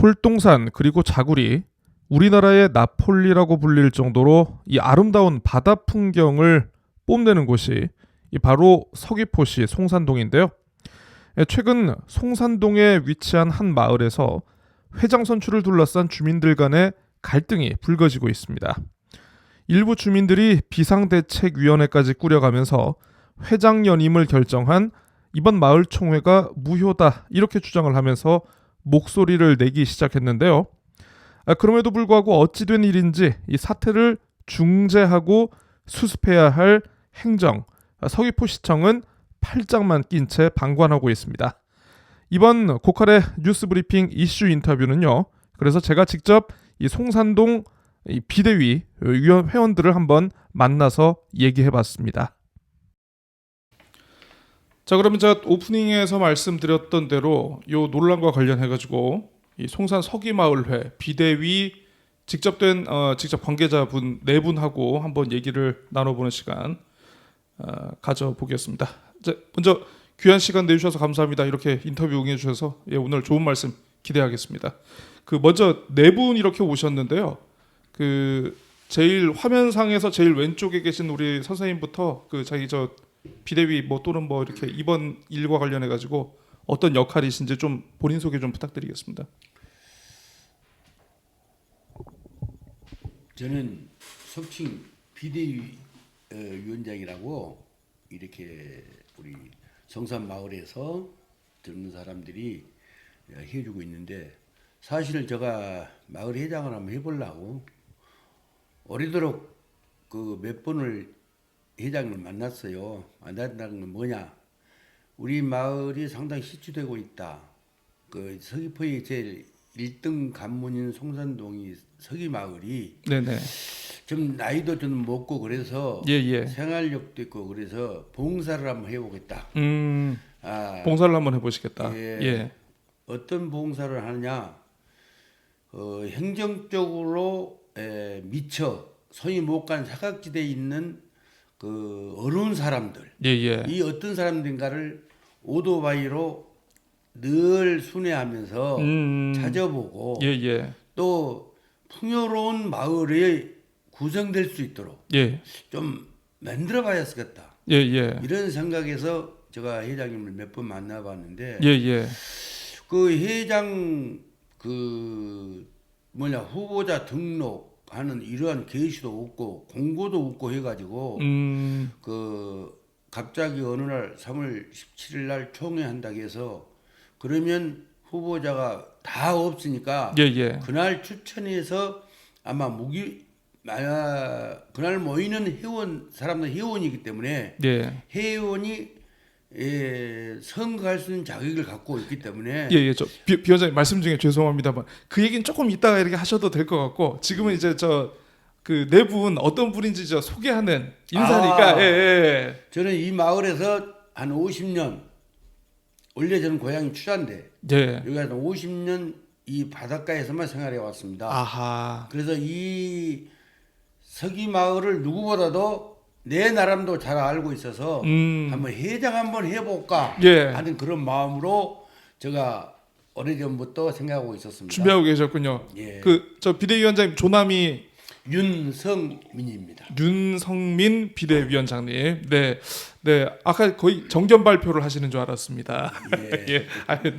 솔동산 그리고 자구리, 우리나라의 나폴리라고 불릴 정도로 이 아름다운 바다 풍경을 뽐내는 곳이 바로 서귀포시 송산동인데요. 최근 송산동에 위치한 한 마을에서 회장 선출을 둘러싼 주민들 간의 갈등이 불거지고 있습니다. 일부 주민들이 비상대책위원회까지 꾸려가면서 회장 연임을 결정한 이번 마을 총회가 무효다 이렇게 주장을 하면서 목소리를 내기 시작했는데요. 그럼에도 불구하고 어찌된 일인지 이 사태를 중재하고 수습해야 할 행정, 서귀포시청은 팔짱만 낀 채 방관하고 있습니다. 이번 고칼의 뉴스브리핑 이슈 인터뷰는요. 그래서 제가 직접 이 송산동 이 비대위 회원들을 한번 만나서 얘기해봤습니다. 자, 그러면 제가 오프닝에서 말씀드렸던 대로 이 논란과 관련해가지고 이 송산 서기마을회 비대위 직접 관계자분 네 분하고 한번 얘기를 나눠보는 시간 가져보겠습니다. 자, 먼저 귀한 시간 내주셔서 감사합니다. 이렇게 인터뷰 응해주셔서 오늘 좋은 말씀 기대하겠습니다. 먼저 네 분 이렇게 오셨는데요. 제일 화면상에서 제일 왼쪽에 계신 우리 선생님부터 자기 비대위 또는 이렇게 이번 일과 관련해 가지고 어떤 역할이신지 좀 본인 소개 좀 부탁드리겠습니다. 저는 석칭 비대위 위원장이라고 이렇게 우리 성산 마을에서 젊은 사람들이 해주고 있는데, 사실 제가 마을 회장을 한번 해보려고 오래도록 몇 번을 회장을 만났어요. 만났다는 건 뭐냐? 우리 마을이 상당히 시추되고 있다. 서귀포의 제일 1등 관문인 송산동이 서귀마을이 네네. 좀 나이도 좀 먹고 그래서 생활력도 있고 그래서 봉사를 한번 해보겠다. 봉사를 한번 해보시겠다. 어떤 봉사를 하느냐? 행정적으로 미처 손이 못 간 사각지대에 있는 어려운 사람들, 이 어떤 사람들인가를 오토바이로 늘 순회하면서 찾아보고 또 풍요로운 마을이 구성될 수 있도록 좀 만들어봐야 했겠다. 이런 생각에서 제가 회장님을 몇 번 만나봤는데 회장 후보자 등록하는 이러한 게시도 없고 공고도 없고 해가지고 갑자기 어느 날 3월 17일 날 총회한다고 해서 그러면 후보자가 다 없으니까 그날 추천해서 아마 그날 모이는 사람들 회원이기 때문에 회원이 선거할 수 있는 자격을 갖고 있기 때문에 저 비원장님 말씀 중에 죄송합니다만 그 얘기는 조금 이따가 이렇게 하셔도 될 것 같고, 지금은 이제 네 분 어떤 분인지 소개하는 인사니까. 저는 이 마을에서 한 50년, 원래 저는 고향이 추자인데 여기 한 50년 이 바닷가에서만 생활해 왔습니다. 그래서 이 서귀마을을 누구보다도 내 나름도 잘 알고 있어서 한번 회장 한번 해볼까 하는 그런 마음으로 제가 오래전부터 생각하고 있었습니다. 준비하고 계셨군요. 비대위원장님 조남이 윤성민입니다. 윤성민 비대위원장님. 아까 거의 정견 발표를 하시는 줄 알았습니다.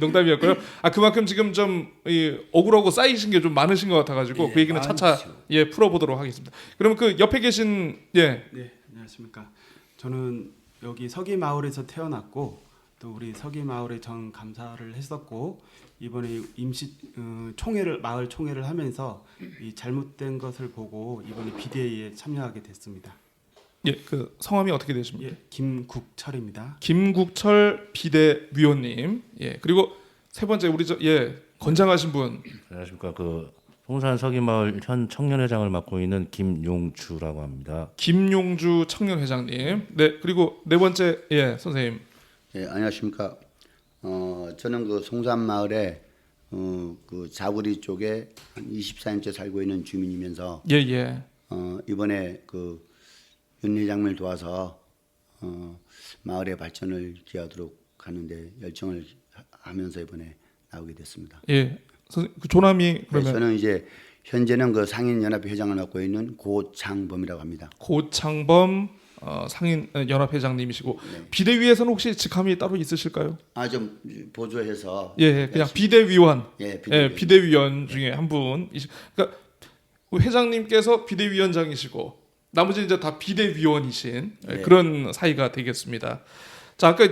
농담이었고요. 그만큼 지금 좀 억울하고 쌓이신 게 좀 많으신 것 같아가지고 그 얘기는 차차 풀어보도록 하겠습니다. 그러면 옆에 계신 안녕하십니까. 저는 여기 서귀마을에서 태어났고 또 우리 서귀마을에 전 감사를 했었고, 이번에 마을 총회를 하면서 이 잘못된 것을 보고 이번에 비대위에 참여하게 됐습니다. 성함이 어떻게 되십니까? 김국철입니다. 김국철 비대위원님. 그리고 세 번째 우리 건장하신 분. 안녕하십니까. 송산 서귀마을 현 청년회장을 맡고 있는 김용주라고 합니다. 김용주 청년회장님. 그리고 네 번째 선생님. 안녕하십니까. 저는 송산 마을에 자구리 쪽에 한 24년째 살고 있는 주민이면서 이번에 윤 회장님을 도와서 마을의 발전을 기하도록 하는데 열정을 하면서 이번에 나오게 됐습니다. 그 조남이 네, 그러면 저는 이제 현재는 그 상인연합회 회장을 맡고 있는 고창범이라고 합니다. 고창범 상인연합회장님이시고 네. 비대위에서는 혹시 직함이 따로 있으실까요? 좀 보조해서 예, 그냥 비대위원. 예, 예, 비대위원 중에 한 분. 그러니까 회장님께서 비대위원장이시고 나머지 이제 다 비대위원이신 네. 그런 사이가 되겠습니다. 자, 아까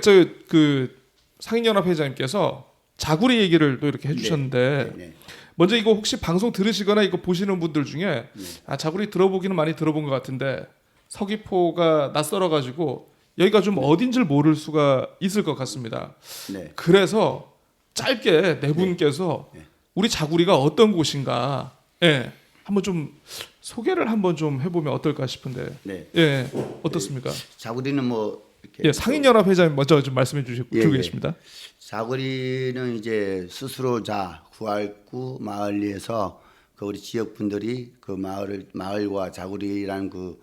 그 상인연합 회장님께서 자구리 얘기를 또 이렇게 해주셨는데 네. 먼저 이거 혹시 방송 들으시거나 이거 보시는 분들 중에 자구리 들어보기는 많이 들어본 것 같은데 서귀포가 낯설어가지고 여기가 좀 어딘지를 모를 수가 있을 것 같습니다. 네. 그래서 짧게 네 분께서 우리 자구리가 어떤 곳인가, 예, 한번 좀 소개를 한번 좀 해보면 어떨까 싶은데, 네. 예, 어떻습니까? 자구리는 뭐 이렇게 예, 상인연합 회장님 먼저 좀 말씀해 주시고 예, 예. 계십니다. 자구리는 이제 스스로자 구할구 마을리에서 그 우리 지역 분들이 그 마을과 자구리라는 그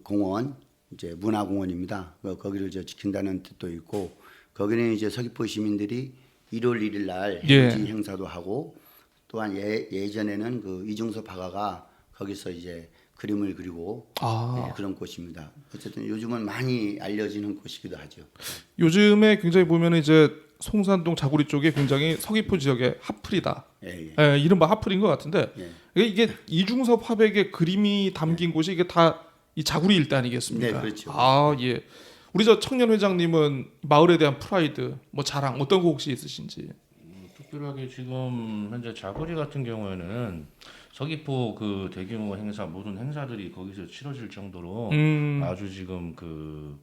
공원 이제 문화공원입니다. 거기를 이제 지킨다는 뜻도 있고 거기는 이제 서귀포 시민들이 1월 1일 날 행지 행사도 하고 또한 예전에는 그 이중섭 화가가 거기서 이제 그림을 그리고 네, 그런 곳입니다. 어쨌든 요즘은 많이 알려지는 곳이기도 하죠. 요즘에 굉장히 보면 이제 송산동 자구리 쪽에 굉장히 서귀포 지역의 핫플이다. 예, 이른바 핫플인 것 같은데 이게 이중섭 화백의 그림이 담긴 곳이 이게 다 이 자구리 일대 아니겠습니까? 네, 그렇죠. 아, 예. 우리 저 청년 회장님은 마을에 대한 프라이드, 뭐 자랑 어떤 거 혹시 있으신지? 특별하게 지금 현재 자구리 같은 경우에는 서귀포 그 대규모 행사 모든 행사들이 거기서 치러질 정도로 아주 지금 그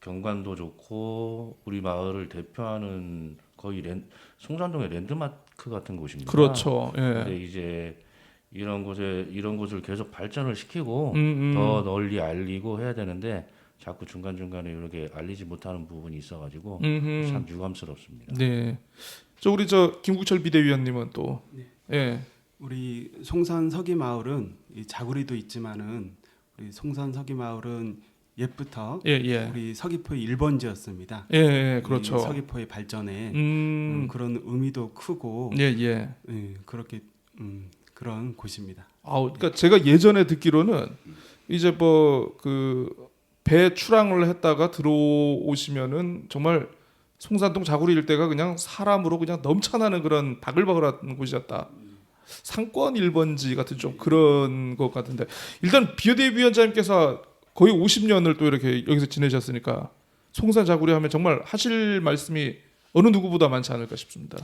경관도 좋고 우리 마을을 대표하는 거의 송산동의 랜드마크 같은 곳입니다. 그렇죠. 예. 근데 이제 이런 곳을 계속 발전을 시키고 더 널리 알리고 해야 되는데 자꾸 중간 중간에 이렇게 알리지 못하는 부분이 있어가지고 참 유감스럽습니다. 네. 저 우리 저 김국철 비대위원님은 또 예. 우리 송산 서기 마을은 이 자구리도 있지만은 우리 송산 서기 마을은 옛부터 우리 서귀포의 1번지였습니다. 예, 그렇죠. 서귀포의 발전에 그런 의미도 크고 그렇게 그런 곳입니다. 그러니까 제가 예전에 듣기로는 이제 뭐 그 배 출항을 했다가 들어오시면은 정말 송산동 자구리 일대가 그냥 사람으로 그냥 넘쳐나는 그런 바글바글한 곳이었다. 상권 1번지 같은 좀 그런 것 같은데 일단 비대위원장님께서 거의 50년을 또 이렇게 여기서 지내셨으니까 송산 자구리 하면 정말 하실 말씀이 어느 누구보다 많지 않을까 싶습니다.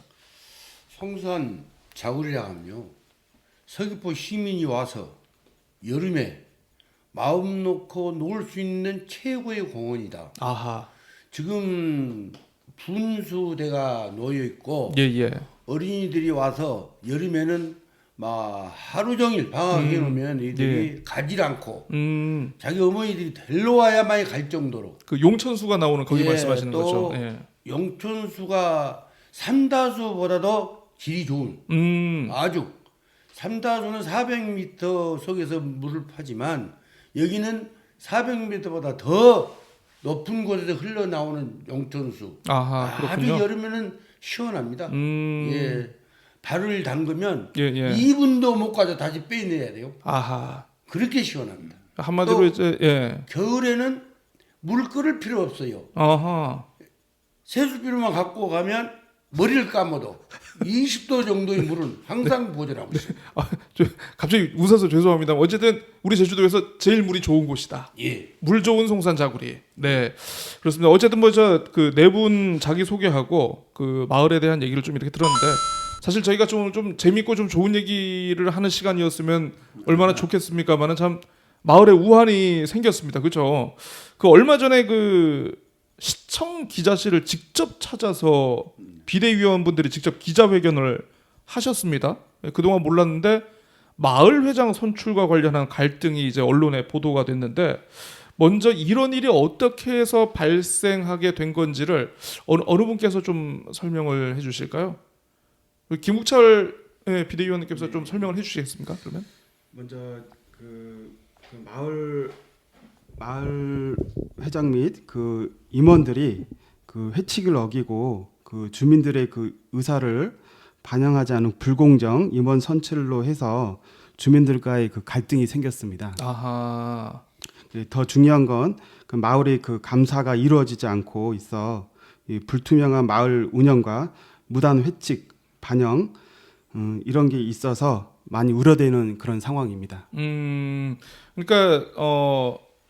송산 자구리라 하면요. 서귀포 시민이 와서 여름에 마음 놓고 놀 수 있는 최고의 공원이다. 아하. 지금 분수대가 놓여 있고 예. 어린이들이 와서 여름에는 막 하루 종일 방학해 놓으면 이들이 가지 않고 자기 어머니들이 데리러 와야만 갈 정도로 그 용천수가 나오는 거기 말씀하시는 또 거죠. 예. 용천수가 삼다수보다도 질이 좋은 아주 삼다수는 400m 속에서 물을 파지만 여기는 400m보다 더 높은 곳에서 흘러나오는 용천수. 아하, 그렇군요. 아주 여름에는 시원합니다. 예, 발을 담그면 예. 2분도 못 가서 다시 빼내야 돼요. 아하. 그렇게 시원합니다. 한마디로 이제 겨울에는 물 끓일 필요 없어요. 아하. 세수비료만 갖고 가면 머리를 감아도 20도 정도의 물은 항상 보존하고 있어요. 갑자기 웃어서 죄송합니다. 어쨌든 우리 제주도에서 제일 물이 좋은 곳이다. 예. 물 좋은 송산 자구리. 네, 그렇습니다. 어쨌든 뭐 저 그 네 분 자기 소개하고 그 마을에 대한 얘기를 좀 이렇게 들었는데 사실 저희가 좀 재밌고 좀 좋은 얘기를 하는 시간이었으면 얼마나 좋겠습니까만은 참 마을에 우환이 생겼습니다. 그렇죠? 그 얼마 전에 그 시청 기자실을 직접 찾아서 비대위원분들이 직접 기자회견을 하셨습니다. 그동안 몰랐는데 마을 회장 선출과 관련한 갈등이 이제 언론에 보도가 됐는데 먼저 이런 일이 어떻게 해서 발생하게 된 건지를 어느 분께서 좀 설명을 해주실까요? 김국철 비대위원님께서 좀 설명을 해주시겠습니까? 그러면 먼저 그 마을 회장 및 그 임원들이 그 회칙을 어기고 그 주민들의 그 의사를 반영하지 않은 불공정 임원 선출로 해서 주민들과의 그 갈등이 생겼습니다. 아하. 더 중요한 건 그 마을의 그 감사가 이루어지지 않고 있어 이 불투명한 마을 운영과 무단 회칙 반영 이런 게 있어서 많이 우려되는 그런 상황입니다. 그러니까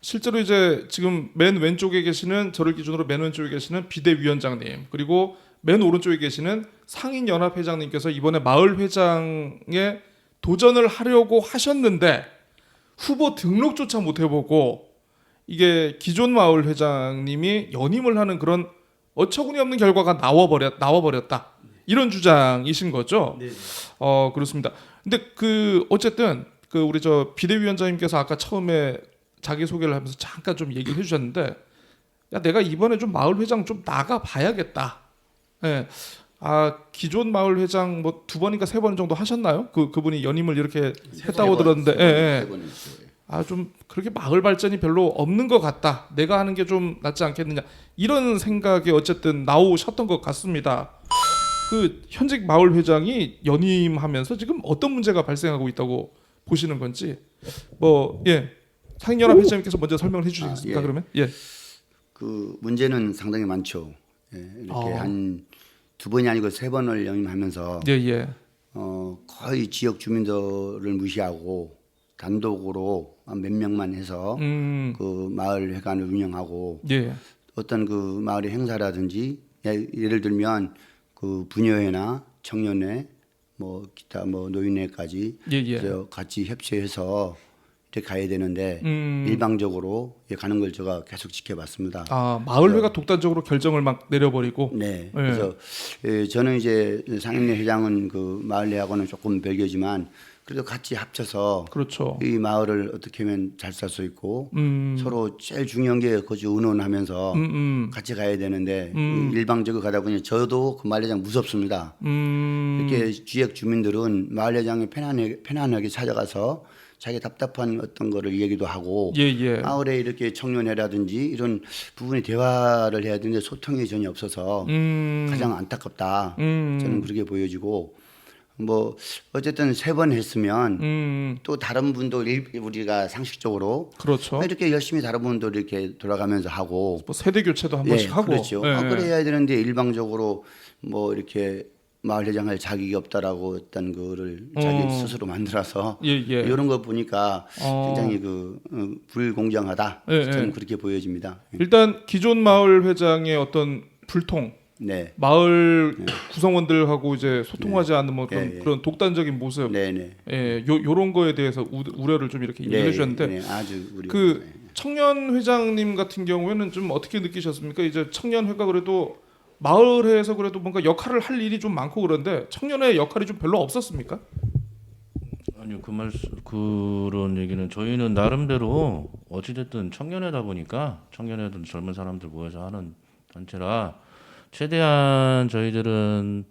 실제로 이제 지금 맨 왼쪽에 계시는 저를 기준으로 맨 왼쪽에 계시는 비대위원장님 그리고 맨 오른쪽에 계시는 상인연합회장님께서 이번에 마을회장에 도전을 하려고 하셨는데 후보 등록조차 못 해보고 이게 기존 마을회장님이 연임을 하는 그런 어처구니 없는 결과가 나와버렸다. 이런 주장이신 거죠? 네. 그렇습니다. 근데 그 어쨌든 그 우리 저 비대위원장님께서 아까 처음에 자기 소개를 하면서 잠깐 좀 얘기를 해주셨는데, 야 내가 이번에 좀 마을 회장 좀 나가 봐야겠다. 예. 기존 마을 회장 뭐 2번인가 3번 정도 하셨나요? 그분이 연임을 이렇게 했다고 들었는데, 좀 그렇게 마을 발전이 별로 없는 것 같다. 내가 하는 게 좀 낫지 않겠느냐. 이런 생각이 어쨌든 나오셨던 것 같습니다. 그 현직 마을 회장이 연임하면서 지금 어떤 문제가 발생하고 있다고 보시는 건지 상인연합 회장님께서 먼저 설명을 해주시겠습니까? 그러면 그 문제는 상당히 많죠. 이렇게 한 2번이 아니고 3번을 연임하면서 거의 지역 주민들을 무시하고 단독으로 몇 명만 해서 그 마을 회관을 운영하고 어떤 그 마을의 행사라든지 예를 들면 그 부녀회나 청년회 뭐 기타 뭐 노인회까지 같이 협치해서 이렇게 가야 되는데 일방적으로 가는 걸 제가 계속 지켜봤습니다. 마을회가 독단적으로 결정을 막 내려버리고. 네. 그래서 저는 이제 상인회 회장은 그 마을회하고는 조금 별개지만 그래도 같이 합쳐서 그렇죠. 이 마을을 어떻게 하면 잘 살 수 있고 서로 제일 중요한 게 그것이 의논하면서 같이 가야 되는데 일방적으로 가다 보니 저도 그 마을회장 무섭습니다. 이렇게 지역 주민들은 마을회장이 편안하게 찾아가서 자기 답답한 어떤 거를 얘기도 하고 마을에 이렇게 청년회라든지 이런 부분에 대화를 해야 되는데 소통이 전혀 없어서 가장 안타깝다. 저는 그렇게 보여지고 뭐 어쨌든 3번 했으면 또 다른 분도 우리가 상식적으로 그렇죠. 이렇게 열심히 다른 분도 이렇게 돌아가면서 하고 뭐 세대 교체도 한 번씩 하고 그렇죠. 그래야 되는데 일방적으로 뭐 이렇게 마을 회장할 자격이 없다라고 어떤 거를 자기 스스로 만들어서 이런 거 보니까 굉장히 불공정하다. 저는 그렇게 보여집니다. 일단 기존 마을 회장의 어떤 불통, 마을 구성원들하고 이제 소통하지 않는 뭐 그런 독단적인 모습, 요런 거에 대해서 우려를 좀 이렇게 얘기해 주셨는데, 아주 청년 회장님 같은 경우에는 좀 어떻게 느끼셨습니까? 이제 청년회가 그래도 마을회에서 그래도 뭔가 역할을 할 일이 좀 많고 그런데 청년회 역할이 좀 별로 없었습니까? 아니요, 그런 얘기는 저희는 나름대로 어찌됐든 청년회다 보니까 청년회든 젊은 사람들 모여서 하는 단체라 최대한 저희들은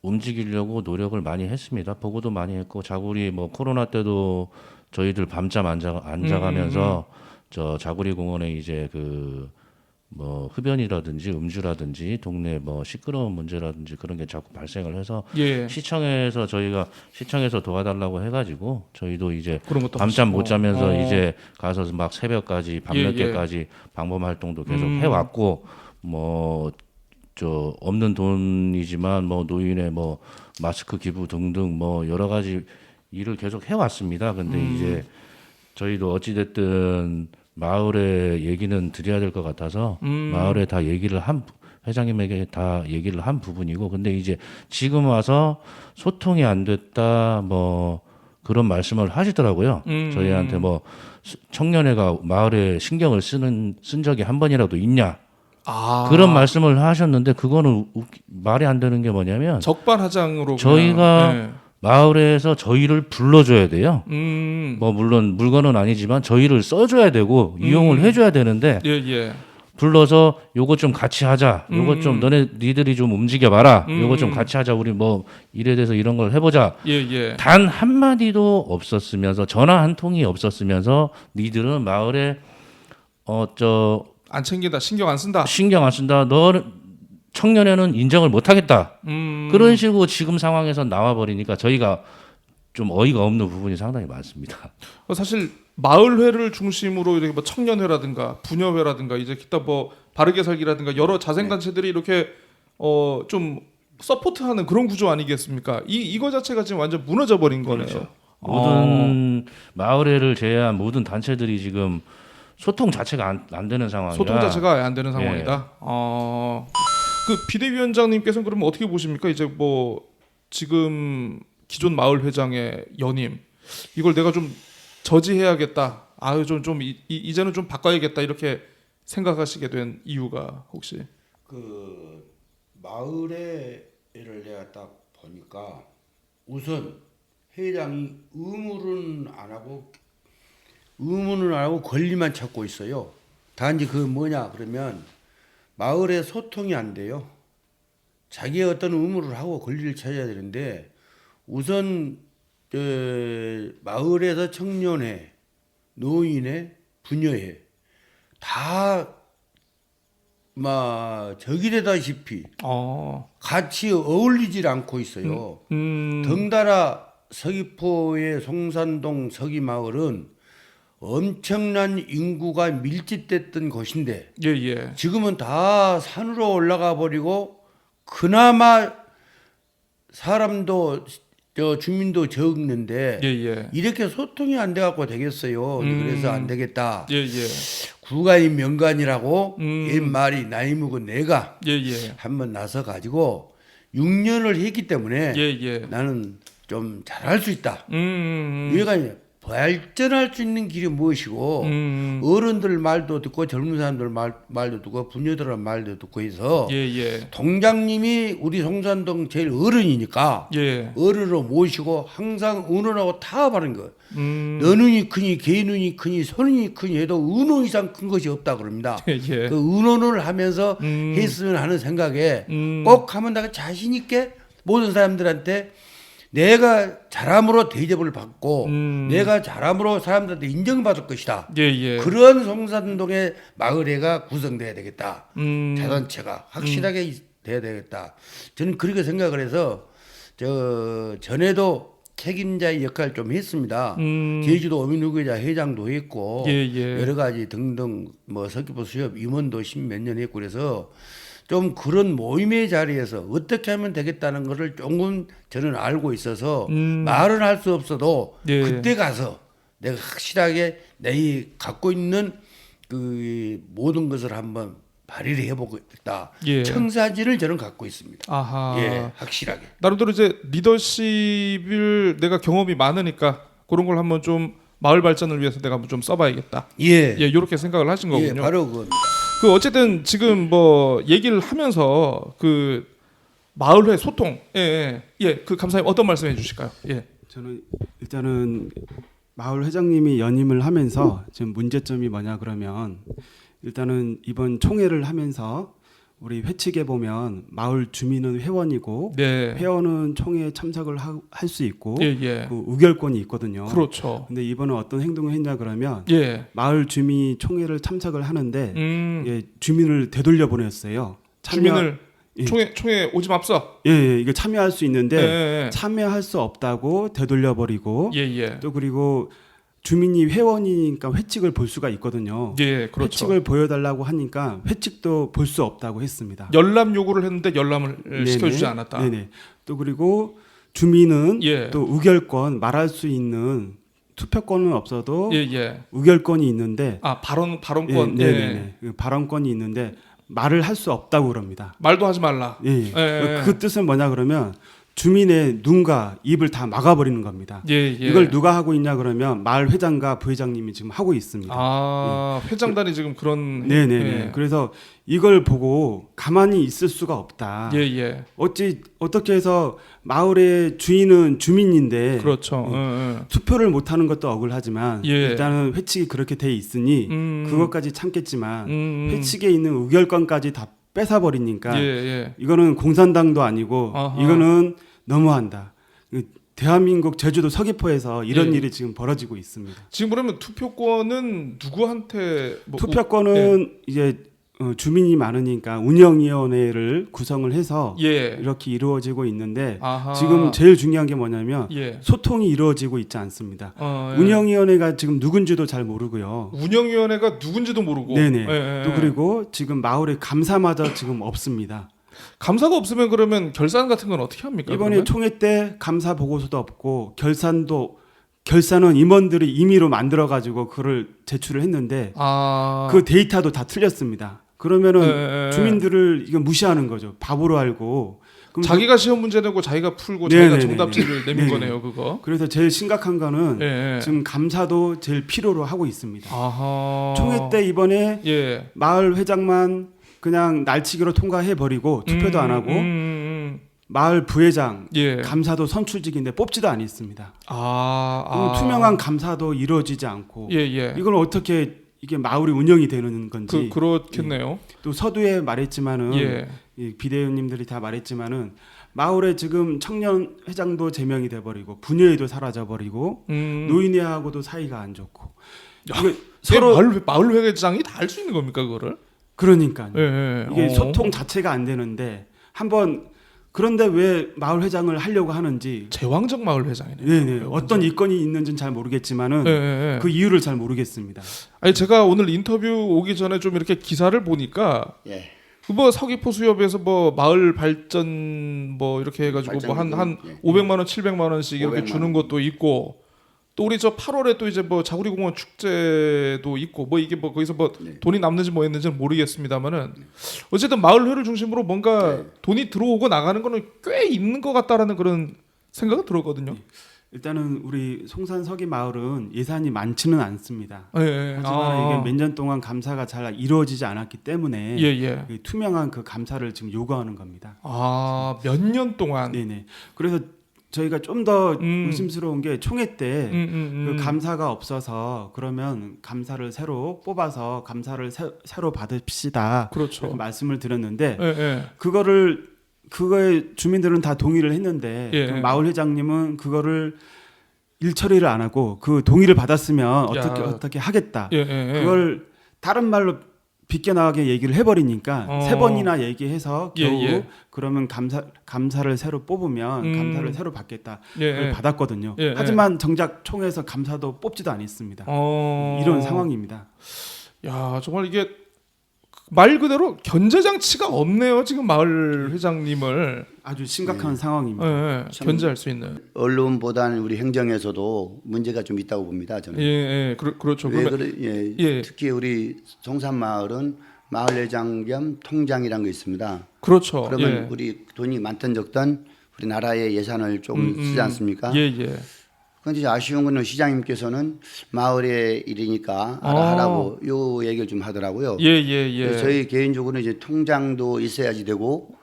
움직이려고 노력을 많이 했습니다. 보고도 많이 했고 자구리 뭐 코로나 때도 저희들 밤잠 안 자가면서 저 자구리 공원에 이제 뭐 흡연이라든지 음주라든지 동네 뭐 시끄러운 문제라든지 그런 게 자꾸 발생을 해서 시청에서 저희가 시청에서 도와달라고 해가지고 저희도 이제 밤잠 못 자면서 이제 가서 막 새벽까지 밤 몇 개까지 방범 활동도 계속 해왔고 뭐 저 없는 돈이지만 뭐 노인의 뭐 마스크 기부 등등 뭐 여러 가지 일을 계속 해왔습니다. 근데 이제 저희도 어찌됐든 마을에 얘기는 드려야 될 것 같아서 마을에 다 회장님에게 다 얘기를 한 부분이고 근데 이제 지금 와서 소통이 안 됐다 뭐 그런 말씀을 하시더라고요. 저희한테 뭐 청년회가 마을에 신경을 쓴 적이 한 번이라도 있냐 그런 말씀을 하셨는데 그거는 말이 안 되는 게 뭐냐면 적반하장으로 저희가 마을에서 저희를 불러줘야 돼요. 뭐 물론 물건은 아니지만 저희를 써줘야 되고 이용을 해줘야 되는데 불러서 요거 좀 같이 하자. 요거 좀 니들이 좀 움직여봐라. 요거 좀 같이 하자. 우리 뭐 일에 대해서 이런 걸 해보자. 단 한마디도 없었으면서 전화 한 통이 없었으면서 니들은 마을에 안 챙긴다. 신경 안 쓴다. 너는 청년회는 인정을 못하겠다. 그런 식으로 지금 상황에서 나와버리니까 저희가 좀 어이가 없는 부분이 상당히 많습니다. 사실 마을회를 중심으로 이렇게 뭐 청년회라든가 부녀회라든가 이제 기타 뭐 바르게 살기라든가 여러 자생단체들이 이렇게 좀 서포트하는 그런 구조 아니겠습니까? 이거 자체가 지금 완전 무너져 버린 거네요. 그렇죠. 모든 마을회를 제외한 모든 단체들이 지금 소통 자체가 안 되는 상황이라. 소통 자체가 아예 안 되는 상황이다. 그 비대위원장님께서는 그러면 어떻게 보십니까? 이제 뭐 지금 기존 마을 회장의 연임 이걸 내가 좀 저지해야겠다. 이제는 좀 바꿔야겠다 이렇게 생각하시게 된 이유가 혹시? 그 마을회를 내가 딱 보니까 우선 회장이 의무는 안 하고 권리만 찾고 있어요. 단지 그 뭐냐 그러면 마을에 소통이 안 돼요. 자기의 어떤 의무를 하고 권리를 찾아야 되는데 우선 마을에서 청년회, 노인회, 부녀회 다 적이 되다시피 같이 어울리질 않고 있어요. 덩달아 서귀포의 송산동 서귀마을은 엄청난 인구가 밀집됐던 곳인데 지금은 다 산으로 올라가 버리고 그나마 사람도 주민도 적는데 이렇게 소통이 안 돼갖고 되겠어요. 그래서 안 되겠다. 구간이 명간이라고 옛말이 나이 먹은 내가 한번 나서 가지고 6년을 했기 때문에 나는 좀 잘할 수 있다. 얘가 발전할 수 있는 길이 무엇이고 어른들 말도 듣고 젊은 사람들 말도 듣고 부녀들의 말도 듣고 해서 동장님이 우리 송산동 제일 어른이니까 어른으로 모시고 항상 의논하고 타협하는 거. 너 눈이 크니 개 눈이 크니 손이 크니 해도 의논 이상 큰 것이 없다 그럽니다. 그 의논을 하면서 했으면 하는 생각에 꼭 하면 내가 자신 있게 모든 사람들한테 내가 잘함으로 대접을 받고 내가 잘함으로 사람들한테 인정받을 것이다. 그런 송산동의 마을회가 구성돼야 되겠다. 자단체가 확실하게 돼야 되겠다. 저는 그렇게 생각을 해서 전에도 책임자의 역할을 좀 했습니다. 제주도 어민후계자 회장도 했고 여러 가지 등등 뭐 서귀포 수협 임원도 10몇 년 했고 그래서 좀 그런 모임의 자리에서 어떻게 하면 되겠다는 것을 조금 저는 알고 있어서 말은 할 수 없어도 그때 가서 내가 확실하게 내 갖고 있는 그 모든 것을 한번 발휘를 해보겠다. 청사진을 저는 갖고 있습니다. 확실하게. 나름대로 이제 리더십을 내가 경험이 많으니까 그런 걸 한번 좀 마을 발전을 위해서 내가 한번 좀 써봐야겠다. 이렇게 생각을 하신 거군요. 바로 그겁니다. 그 어쨌든 지금 뭐 얘기를 하면서 그 마을회 소통 그 감사님 어떤 말씀해 주실까요? 저는 일단은 마을 회장님이 연임을 하면서 지금 문제점이 뭐냐 그러면 일단은 이번 총회를 하면서 우리 회칙에 보면 마을 주민은 회원이고 회원은 총회에 참석을 할 수 있고 그 의결권이 있거든요. 그렇죠. 근데 이번에 어떤 행동을 했냐 그러면 마을 주민이 총회를 참석을 하는데 주민을 되돌려 보냈어요. 주민을 총회 오지 맙소. 이거 참여할 수 있는데 참여할 수 없다고 되돌려 버리고 또 그리고 주민이 회원이니까 회칙을 볼 수가 있거든요. 그렇죠. 회칙을 보여달라고 하니까 회칙도 볼 수 없다고 했습니다. 열람 요구를 했는데 열람을 시켜주지 않았다. 또 그리고 주민은 또 의결권 말할 수 있는 투표권은 없어도 의결권이 있는데 발언권 발언권이 있는데 말을 할 수 없다고 그럽니다. 말도 하지 말라. 그 뜻은 뭐냐 그러면 주민의 눈과 입을 다 막아버리는 겁니다. 이걸 누가 하고 있냐 그러면 마을 회장과 부회장님이 지금 하고 있습니다. 회장단이 지금 그런. 그래서 이걸 보고 가만히 있을 수가 없다. 어떻게 해서 마을의 주인은 주민인데 그렇죠. 투표를 못하는 것도 억울하지만 일단은 회칙이 그렇게 돼 있으니 그것까지 참겠지만 회칙에 있는 의결권까지 다 뺏어버리니까 이거는 공산당도 아니고 이거는 너무한다. 대한민국 제주도 서귀포에서 이런 일이 지금 벌어지고 있습니다. 지금 그러면 투표권은 누구한테? 투표권은 이제 주민이 많으니까 운영위원회를 구성을 해서 예. 이렇게 이루어지고 있는데 아하. 지금 제일 중요한 게 뭐냐면 예. 소통이 이루어지고 있지 않습니다. 예. 운영위원회가 지금 누군지도 잘 모르고요. 운영위원회가 누군지도 모르고. 네네. 예. 또 그리고 지금 마을에 감사마저 지금 없습니다. 감사가 없으면 그러면 결산 같은 건 어떻게 합니까? 이번에 그러면? 총회 때 감사 보고서도 없고 결산은 임원들이 임의로 만들어 가지고 그걸 제출을 했는데 그 데이터도 다 틀렸습니다. 그러면은 주민들을 이거 무시하는 거죠. 바보로 알고. 그럼 자기가 시험 문제 내고 자기가 풀고 네네네네. 자기가 정답지를 내민 네네. 거네요, 그거. 그래서 제일 심각한 거는 예. 지금 감사도 제일 필요로 하고 있습니다. 아하. 총회 때 이번에 예. 마을 회장만 그냥 날치기로 통과해 버리고 투표도 안 하고 마을 부회장 예. 감사도 선출직인데 뽑지도 않았습니다. 아. 투명한 감사도 이루어지지 않고 예, 예. 이걸 어떻게 이게 마을이 운영이 되는 건지 그렇겠네요. 또 서두에 말했지만은 예. 이 비대위원님들이 다 말했지만은 마을에 지금 청년 회장도 제명이 돼버리고 분여회도 사라져버리고 노인회하고도 사이가 안 좋고 이게 서로 마을 회장이 다 할 수 있는 겁니까 그거를? 그러니까요. 예. 이게 소통 자체가 안 되는데 한번 그런데 왜 마을 회장을 하려고 하는지 제왕적 마을 회장이네요. 네네 어떤 이건이 있는지는 잘 모르겠지만은 예. 그 이유를 잘 모르겠습니다. 아니 제가 오늘 인터뷰 오기 전에 좀 이렇게 기사를 보니까 예. 뭐 서귀포 수협에서 뭐 마을 발전 뭐 이렇게 해가지고 뭐 한 예. 500만 원, 700만 원씩 이렇게 500만 주는 원. 것도 있고 또 우리 저 8월에 또 이제 뭐 자구리공원 축제도 있고 뭐 이게 뭐 거기서 뭐 네. 돈이 남는지 뭐 했는지는 모르겠습니다만은 어쨌든 마을회를 중심으로 뭔가 네. 돈이 들어오고 나가는 거는 꽤 있는 것 같다라는 그런 생각은 들었거든요. 일단은 우리 송산 서기 마을은 예산이 많지는 않습니다. 예. 하지만 이게 몇 년 동안 감사가 잘 이루어지지 않았기 때문에 예. 이 투명한 그 감사를 지금 요구하는 겁니다. 몇 년 동안. 네네. 그래서 저희가 좀 더 의심스러운 게 총회 때 그 감사가 없어서 그러면 감사를 새로 뽑아서 감사를 새로 받읍시다. 그렇죠. 그렇게 말씀을 드렸는데 예. 그거에 주민들은 다 동의를 했는데 예. 그 마을 회장님은 그거를 일처리를 안 하고 그 동의를 받았으면 어떻게 하겠다. 예. 그걸 다른 말로 비껴나가게 얘기를 해버리니까 3번이나 얘기해서 겨우 그러면 감사를 새로 뽑으면 감사를 새로 받겠다. 그걸 받았거든요. 하지만 정작 총회에서 감사도 뽑지도 않았습니다. 이런 상황입니다. 야 정말 이게 말 그대로 견제 장치가 없네요. 지금 마을 회장님을 아주 심각한 상황입니다. 견제할 수 있는. 언론보다는 우리 행정에서도 문제가 좀 있다고 봅니다. 저는. 그렇죠. 특히 우리 송산마을은 마을회장 겸 통장이라는 게 있습니다. 그렇죠. 그러면 우리 돈이 많든 적든 우리 나라의 예산을 조금 쓰지 않습니까? 그런데 이제 아쉬운 거는 시장님께서는 마을의 일이니까 하라고 요 얘기를 좀 하더라고요. 그래서 저희 개인적으로는 이제 통장도 있어야지 되고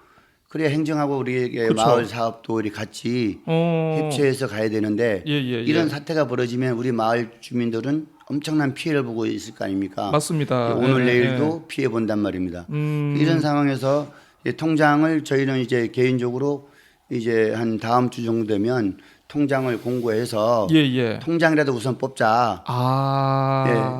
그래야 행정하고 우리에게 그쵸. 마을 사업도 우리 같이 협치해서 가야 되는데 이런 사태가 벌어지면 우리 마을 주민들은 엄청난 피해를 보고 있을 거 아닙니까? 맞습니다. 오늘 내일도 피해 본단 말입니다. 이런 상황에서 통장을 저희는 이제 개인적으로 이제 한 다음 주 정도 되면 통장을 공고해서 통장이라도 우선 뽑자.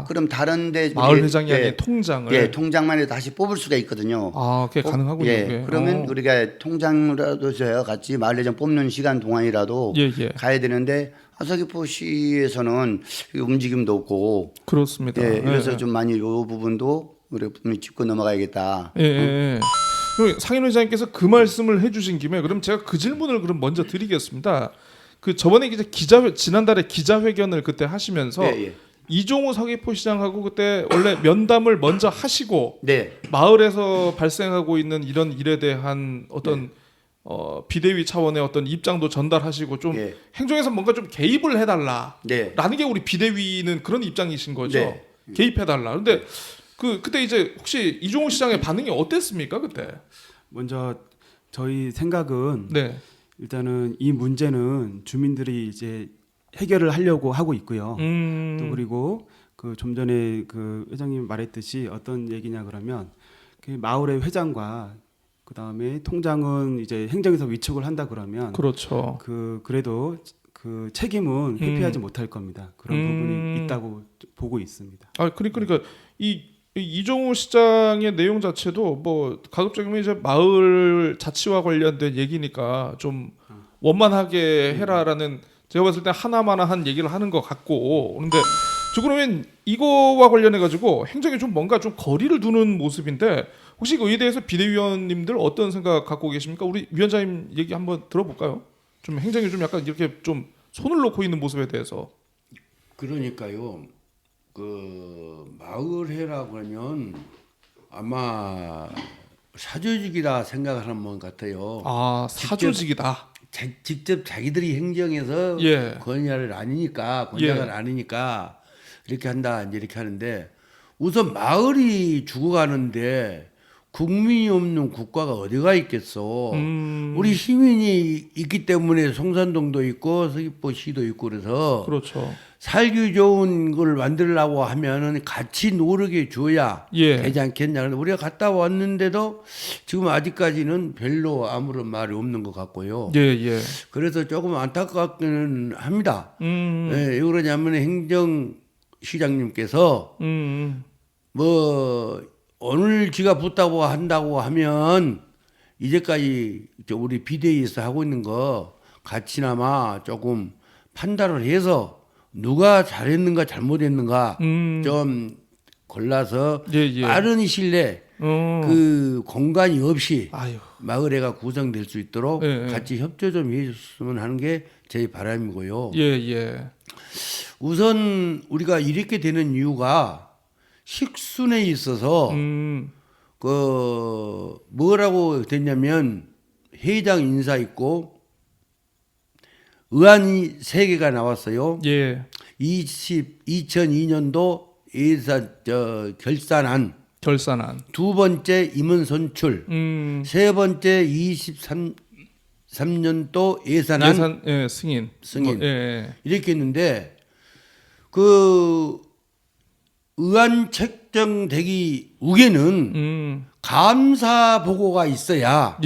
그럼 다른데 마을 회장이 아닌 통장을 통장만 해도 다시 뽑을 수가 있거든요. 그게 가능하군요. 그게. 그러면 우리가 통장이라도 저희와 같이 마을 회장 뽑는 시간 동안이라도 가야 되는데 서귀포시에서는 움직임도 없고 그렇습니다. 그래서 좀 많이 이 부분도 우리 분명히 짚고 넘어가야겠다. 상인 회장님께서 그 말씀을 해주신 김에 그럼 제가 그 질문을 그럼 먼저 드리겠습니다. 그 저번에 이제 지난달에 기자회견을 그때 하시면서 이종우 서귀포시장하고 그때 원래 면담을 먼저 하시고 마을에서 발생하고 있는 이런 일에 대한 어떤 비대위 차원의 어떤 입장도 전달하시고 좀 행정에서 뭔가 좀 개입을 해달라라는 게 우리 비대위는 그런 입장이신 거죠. 개입해달라. 근데 그때 이제 혹시 이종우 시장의 반응이 어땠습니까 그때? 먼저 저희 생각은 일단은 이 문제는 주민들이 이제 해결을 하려고 하고 있고요. 또 그리고 그 좀 전에 그 회장님 말했듯이 어떤 얘기냐 그러면 그 마을의 회장과 그 다음에 통장은 이제 행정에서 위촉을 한다 그러면 그렇죠. 그래도 그 책임은 회피하지 못할 겁니다. 그런 부분이 있다고 보고 있습니다. 그러니까 이 이종우 시장의 내용 자체도 뭐 가급적이면 이제 마을 자치와 관련된 얘기니까 좀 원만하게 해라라는 제가 봤을 때 하나마나한 얘기를 하는 것 같고 그런데 저 그러면 이거와 관련해 가지고 행정이 좀 뭔가 좀 거리를 두는 모습인데 혹시 이거에 대해서 비대위원님들 어떤 생각 갖고 계십니까? 우리 위원장님 얘기 한번 들어볼까요? 좀 행정이 좀 약간 이렇게 좀 손을 놓고 있는 모습에 대해서. 그러니까요. 마을회라고 하면 아마 사조직이다 생각하는 것 같아요. 아 사조직이다. 직접 자기들이 행정해서 예. 권한을 아니니까 이렇게 한다 이제 이렇게 하는데 우선 마을이 죽어가는데 국민이 없는 국가가 어디가 있겠어. 우리 시민이 있기 때문에 송산동도 있고 서귀포시도 있고 그래서 그렇죠. 살기 좋은 걸 만들려고 하면은 같이 노력해 줘야 되지 않겠냐. 근데 우리가 갔다 왔는데도 지금 아직까지는 별로 아무런 말이 없는 것 같고요. 예. 그래서 조금 안타깝기는 합니다. 왜 그러냐면 행정시장님께서 뭐 오늘 지가 붙다고 한다고 하면 이제까지 우리 비대위에서 하고 있는 거 같이나마 조금 판단을 해서 누가 잘했는가 잘못했는가 좀 골라서 빠른 시일 내에 그 공간이 없이 마을회가 구성될 수 있도록 같이 협조 좀 해줬으면 하는 게 제 바람이고요. 우선 우리가 이렇게 되는 이유가 식순에 있어서 뭐라고 됐냐면 회장 인사 있고 의안이 3개가 나왔어요. 2002년도 결산안. 두 번째 임원 선출. 세 번째 23년도 예산안. 승인. 이렇게 했는데 그 의안 책정되기 우에는 감사 보고가 있어야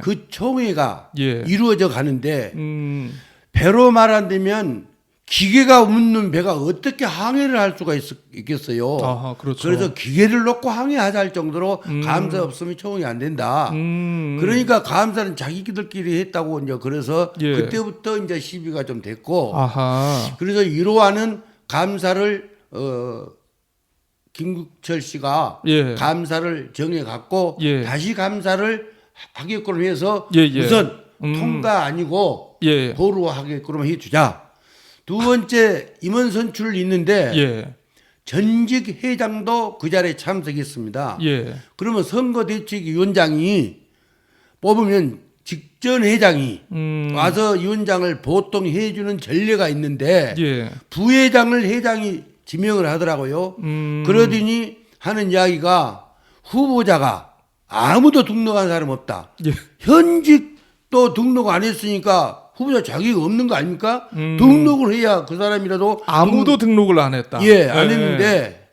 그 총회가 이루어져 가는데 배로 말한다면 기계가 없는 배가 어떻게 항해를 할 수가 있겠어요. 아하, 그렇죠. 그래서 기계를 놓고 항해하자 할 정도로 감사 없으면 총회가 안 된다. 그러니까 감사는 자기들끼리 했다고 이제 그래서 그때부터 이제 시비가 좀 됐고 그래서 1호안은 감사를 김국철 씨가 감사를 정해 갖고 다시 감사를 하게끔 해서 우선 통과 아니고 도로 하게끔 해주자. 두 번째 임원 선출 있는데 전직 회장도 그 자리에 참석했습니다. 그러면 선거대책위원장이 뽑으면 직전 회장이 와서 위원장을 보통 해주는 전례가 있는데 부회장을 회장이 지명을 하더라고요. 그러더니 하는 이야기가 후보자가 아무도 등록한 사람 없다. 현직 또 등록 안 했으니까 후보자 자격이 없는 거 아닙니까? 등록을 해야 그 사람이라도 아무도 등록을 안 했다. 안 했는데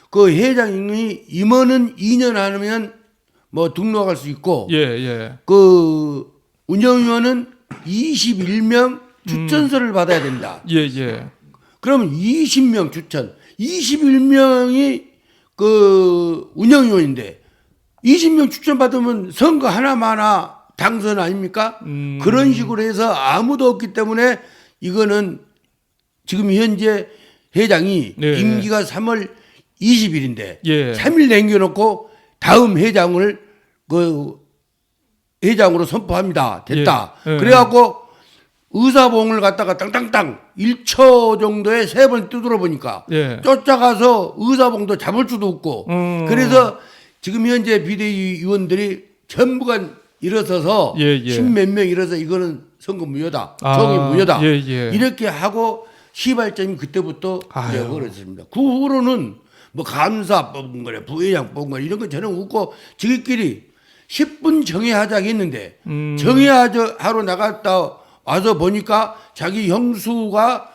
그 회장이 임원은 2년 하면 뭐 등록할 수 있고 그 운영위원은 21명 추천서를 받아야 된다. 그러면 20명 추천, 21명이 그 운영위원인데 20명 추천 받으면 선거 하나마나 당선 아닙니까? 그런 식으로 해서 아무도 없기 때문에 이거는 지금 현재 회장이 임기가 3월 20일인데 3일 남겨놓고 다음 회장을 그 회장으로 선포합니다. 됐다. 그래갖고 의사봉을 갖다가 땅땅땅 1초 정도에 3번 두드려 보니까 쫓아가서 의사봉도 잡을 수도 없고 그래서 지금 현재 비대위 의원들이 전부가 일어서서 십몇 명 일어서 이거는 선거 무효다. 정의 무효다. 이렇게 하고 시발점이 그때부터 벌어졌습니다. 그 후로는 뭐 감사 뽑은 거래, 부회장 뽑은 거래 이런 거 전혀 없고 저희끼리 10분 정회하자고 했는데 정회하러 나갔다 와서 보니까 자기 형수가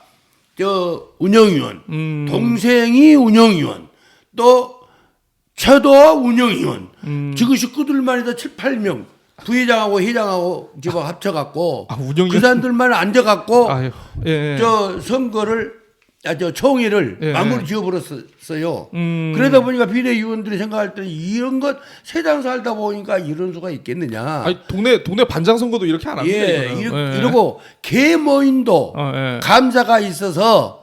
운영위원, 동생이 운영위원, 또 최도 운영위원, 지금 식구들만 해도 7, 8명 부회장하고 회장하고 합쳐갖고 그 사람들만 앉아갖고 저 선거를 총회를 예. 마무리 지어버렸어요. 그러다 보니까 비대위원들이 생각할 때는 이런 것 세상 살다 보니까 이런 수가 있겠느냐. 아니, 동네 반장 선거도 이렇게 안 합니다. 예, 이거는. 예. 이러고 계모인도 예. 감사가 있어서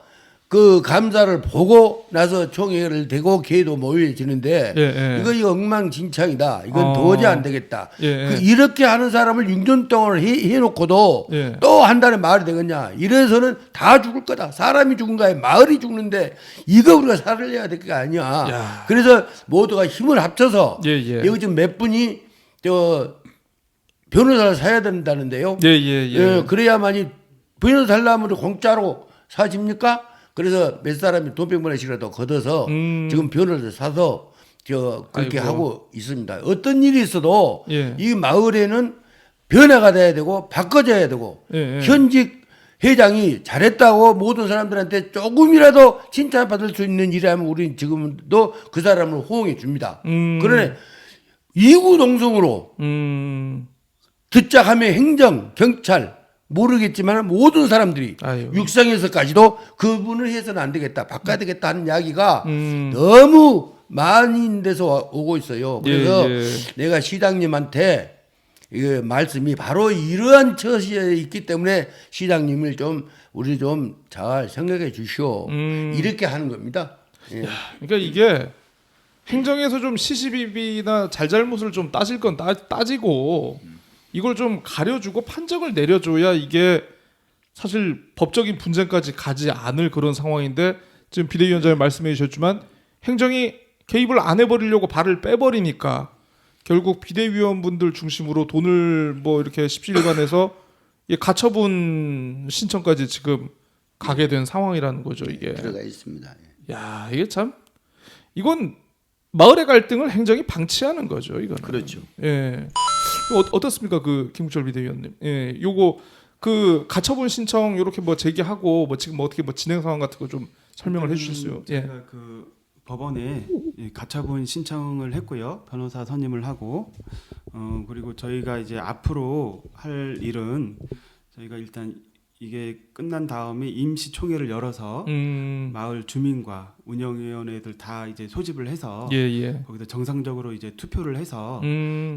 그 감사를 보고 나서 총회를 대고 개도 모여지는데 예. 이거 엉망진창이다. 이건 도저히 안 되겠다. 예. 이렇게 하는 사람을 6년 동안 해놓고도 예. 또 한 달에 마을이 되겠냐. 이래서는 다 죽을 거다. 사람이 죽은 거야. 마을이 죽는데 이거 우리가 살려야 될 게 아니야. 야. 그래서 모두가 힘을 합쳐서 예. 여기 지금 몇 분이 변호사를 사야 된다는데요. 예. 그래야만이 변호사 살려면 공짜로 사십니까? 그래서 몇 사람이 돈 100만 원씩이라도 걷어서 지금 변호사를 사서 그렇게 아이고. 하고 있습니다. 어떤 일이 있어도 예. 이 마을에는 변화가 돼야 되고 바꿔져야 되고 예. 현직 회장이 잘했다고 모든 사람들한테 조금이라도 칭찬받을 수 있는 일이라면 우리는 지금도 그 사람을 호응해 줍니다. 그러나 이구동성으로 듣자 하면 행정, 경찰 모르겠지만 모든 사람들이 아유. 육상에서까지도 그분을 해서는 안 되겠다, 바꿔야 되겠다 하는 이야기가 너무 많은 데서 오고 있어요. 그래서 내가 시장님한테 이 말씀이 바로 이러한 처지에 있기 때문에 시장님을 좀 우리 좀 잘 생각해 주시오. 이렇게 하는 겁니다. 예. 그러니까 이게 행정에서 좀 시시비비나 잘잘못을 좀 따질 건 따지고 이걸 좀 가려주고 판정을 내려줘야 이게 사실 법적인 분쟁까지 가지 않을 그런 상황인데 지금 비대위원장이 말씀해 주셨지만 행정이 개입을 안 해버리려고 발을 빼버리니까 결국 비대위원분들 중심으로 돈을 뭐 이렇게 십시일반해서 가처분 신청까지 지금 가게 된 상황이라는 거죠 이게. 들어가 있습니다. 야 이게 참 이건 마을의 갈등을 행정이 방치하는 거죠 이거는. 그렇죠. 예. 어떻습니까 그 김국철 비대위원님? 예. 요거 그 가처분 신청 요렇게 뭐 제기하고 뭐 지금 뭐 어떻게 뭐 진행 상황 같은 거 좀 설명을 해주셨어요. 예. 제가 그 법원에 가처분 신청을 했고요. 변호사 선임을 하고 그리고 저희가 이제 앞으로 할 일은 저희가 일단 이게 끝난 다음에 임시 총회를 열어서 마을 주민과 운영위원회들 다 이제 소집을 해서 거기서 정상적으로 이제 투표를 해서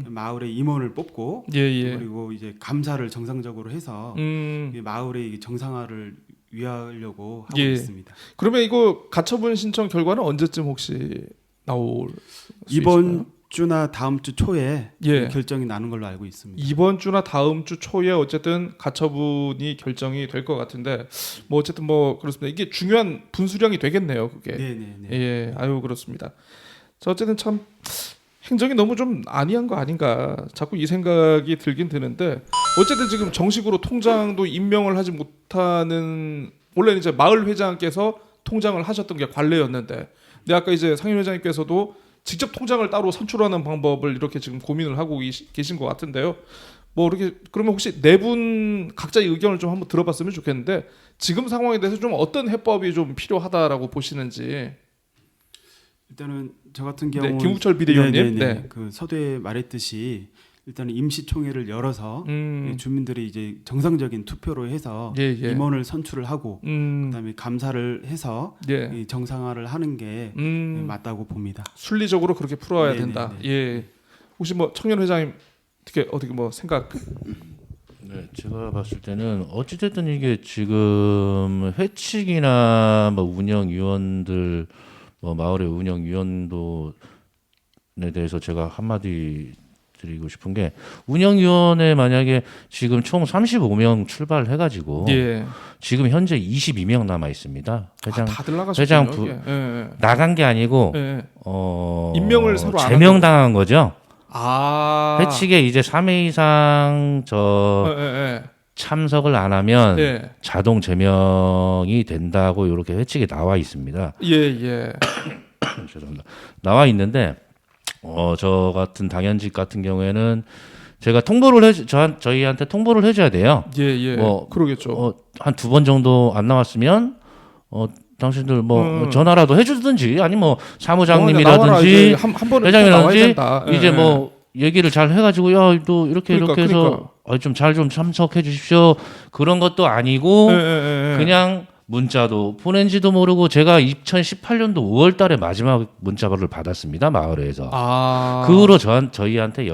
마을의 임원을 뽑고 그리고 이제 감사를 정상적으로 해서 이 마을의 정상화를 위하려고 하고 있습니다. 그러면 이거 가처분 신청 결과는 언제쯤 혹시 나올 수 이번 있을까요? 주나 다음 주 초에 결정이 나는 걸로 알고 있습니다. 이번 주나 다음 주 초에 어쨌든 가처분이 결정이 될 것 같은데 뭐 어쨌든 뭐 그렇습니다. 이게 중요한 분수령이 되겠네요, 그게. 네네네. 예, 아유 그렇습니다. 자 어쨌든 참 행정이 너무 좀 안이한 거 아닌가 자꾸 이 생각이 들긴 드는데 어쨌든 지금 정식으로 통장도 임명을 하지 못하는 원래는 이제 마을 회장께서 통장을 하셨던 게 관례였는데 근데 아까 이제 상임 회장님께서도 직접 통장을 따로 선출하는 방법을 이렇게 지금 고민을 하고 계신 것 같은데요. 뭐 이렇게 그러면 혹시 네 분 각자의 의견을 좀 한번 들어봤으면 좋겠는데 지금 상황에 대해서 좀 어떤 해법이 좀 필요하다라고 보시는지. 일단은 저 같은 경우 김국철 비대위원님, 네. 그 서두에 말했듯이 일단은 임시 총회를 열어서 주민들이 이제 정상적인 투표로 해서 임원을 선출을 하고 그다음에 감사를 해서 이 정상화를 하는 게 맞다고 봅니다. 순리적으로 그렇게 풀어야 된다. 예. 혹시 뭐 청년 회장님 어떻게 뭐 생각? 네, 제가 봤을 때는 어찌됐든 이게 지금 회칙이나 뭐 운영위원들 뭐 마을의 운영위원도에 대해서 제가 한마디 드리고 싶은 게 운영위원회 만약에 지금 총 35명 출발해가지고 지금 현재 22명 남아 있습니다. 다들 나가셨군요. 회장 나간 게 아니고 임명을 새로 제명당한 거죠. 아. 회칙에 이제 3회 이상 참석을 안 하면 자동 제명이 된다고 이렇게 회칙에 나와 있습니다. 죄송합니다. 나와 있는데 저 같은 당연직 같은 경우에는 제가 통보를 저희한테 통보를 해줘야 돼요. 뭐 그러겠죠. 한 2번 정도 안 나왔으면 당신들 뭐 전화라도 해주든지 아니 뭐 사무장님이라든지 회장이라든지 이제 뭐 얘기를 잘 해가지고 야 또 이렇게 해서 좀 잘 좀 참석해 주십시오. 그런 것도 아니고 그냥 문자도 보낸지도 모르고 제가 2018년도 5월달에 마지막 문자를 받았습니다 마을회에서. 그 후로 저희한테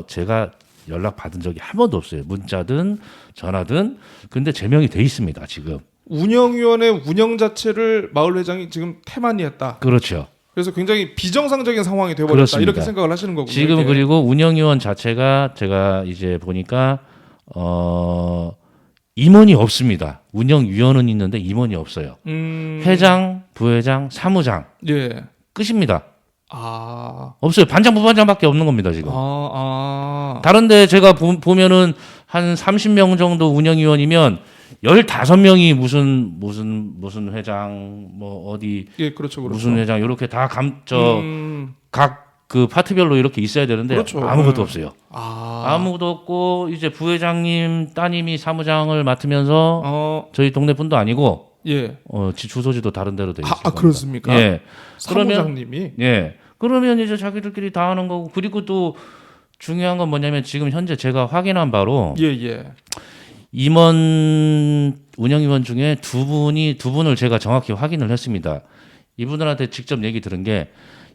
제가 연락 받은 적이 한 번도 없어요. 문자든 전화든. 근데 제명이 돼 있습니다 지금. 운영위원회 운영 자체를 마을 회장이 지금 태만히 했다. 그렇죠. 그래서 굉장히 비정상적인 상황이 되어버렸다. 그렇습니다. 이렇게 생각을 하시는 거군요. 지금 이게. 그리고 운영위원 자체가 제가 이제 보니까 임원이 없습니다. 운영위원은 있는데 임원이 없어요. 회장, 부회장, 사무장 예. 끝입니다. 아. 없어요. 반장, 부반장밖에 없는 겁니다 지금. 아. 다른데 제가 보면은 한 30명 정도 운영위원이면 15명이 무슨 회장 뭐 어디 예, 그렇죠. 무슨 회장 이렇게 다 각 그 파트별로 이렇게 있어야 되는데 그렇죠. 아무것도 없어요. 아. 아무도 없고 이제 부회장님 따님이 사무장을 맡으면서 저희 동네 분도 아니고 예. 지 주소지도 다른 데로 돼 있어요. 그렇습니까? 예. 사무장님이 그러면 이제 자기들끼리 다 하는 거고 그리고 또 중요한 건 뭐냐면 지금 현재 제가 확인한 바로 예. 임원 운영위원 중에 두 분을 제가 정확히 확인을 했습니다. 이분들한테 직접 얘기 들은 게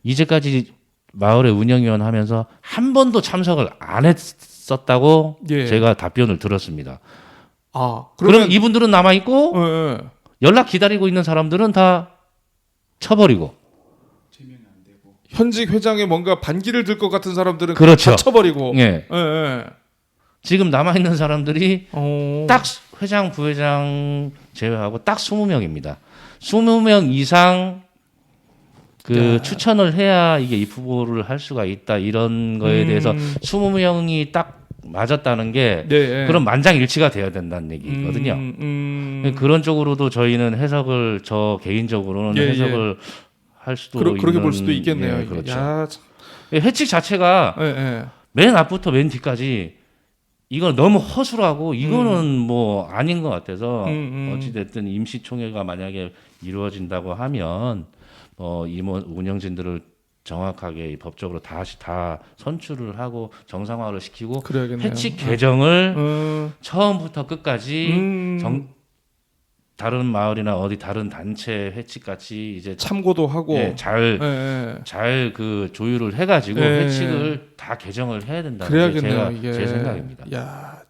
이제까지 마을의 운영위원 하면서 한 번도 참석을 안 했었다고 예. 제가 답변을 들었습니다. 그러면 그럼 이분들은 남아 있고 예. 연락 기다리고 있는 사람들은 다 쳐버리고. 현직 회장에 뭔가 반기를 들 것 같은 사람들은 그렇죠. 다 쳐버리고. 예. 예. 지금 남아 있는 사람들이 어. 딱 회장, 부회장 제외하고 딱 20명입니다. 20명 이상 추천을 해야 이게 입후보를 할 수가 있다 이런 거에 대해서 20명이 딱 맞았다는 게 네. 그런 만장일치가 돼야 된다는 얘기거든요. 그런 쪽으로도 저희는 저 개인적으로는 예, 해석을 할 수도 그렇게 볼 수도 있겠네요. 예, 그렇죠. 야, 회칙 자체가 예. 맨 앞부터 맨 뒤까지 이건 너무 허술하고 이거는 뭐 아닌 것 같아서 어찌됐든 임시총회가 만약에 이루어진다고 하면 임원 운영진들을 정확하게 법적으로 다시 다 선출을 하고 정상화를 시키고 그래야겠네요. 회칙 개정을 처음부터 끝까지 다른 마을이나 어디 다른 단체 회칙 같이 이제 참고도 하고 잘 그 조율을 해가지고 회칙을 다 개정을 해야 된다는 게 제 생각입니다. 야,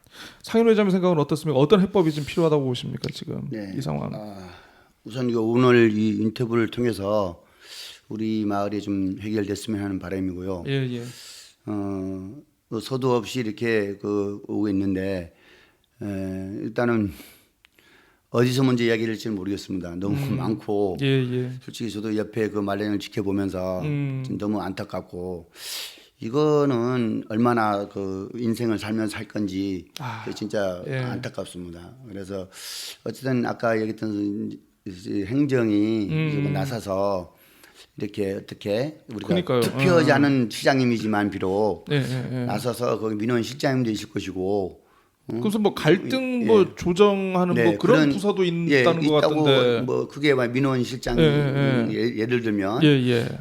상윤 회장님 생각은 어떻습니까? 어떤 해법이 좀 필요하다고 보십니까 지금 이 상황? 우선 이거 오늘 이 인터뷰를 통해서 우리 마을이 좀 해결됐으면 하는 바람이고요. 예. 서두 없이 이렇게 오고 있는데 일단은 어디서 먼저 이야기를 할지 모르겠습니다. 너무 많고 솔직히 저도 옆에 그 말년을 지켜보면서 너무 안타깝고 이거는 얼마나 인생을 살면서 할 건지 진짜 안타깝습니다. 그래서 어쨌든 아까 얘기했던 행정이 나서서 이렇게 어떻게 우리가 그러니까요. 투표하지 않은 시장님이지만 비록 나서서 거기 민원 실장님도 있을 것이고 그래서 뭐 갈등 조정하는 뭐 그런 부서도 있다는 것 같은데 뭐 그게 민원 실장 예를 들면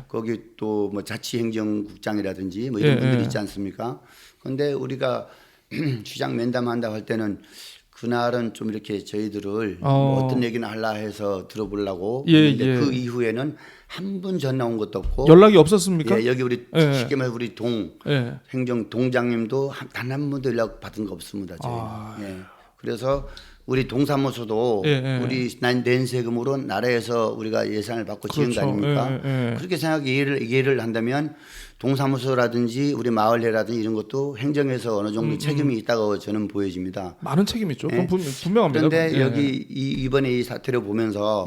거기 또 뭐 자치행정국장이라든지 뭐 이런 분들이 있지 않습니까? 그런데 우리가 시장 면담한다고 할 때는 그날은 좀 이렇게 저희들을 뭐 어떤 얘기나 하려 해서 들어보려고 했는데 그 이후에는 한 분 전화 온 것도 없고 연락이 없었습니까? 여기 우리 쉽게 말해서 우리 행정동장님도 단 한 번도 연락 받은 거 없습니다. 저희. 그래서 우리 동사무소도 우리 낸 세금으로 나라에서 우리가 예산을 받고 지은 거 아닙니까? 그렇게 이해를 한다면 동사무소라든지 우리 마을회라든지 이런 것도 행정에서 어느 정도 책임이 있다고 저는 보여집니다. 많은 책임이 있죠. 그건 분명합니다. 그런데 여기 이번에 이 사태를 보면서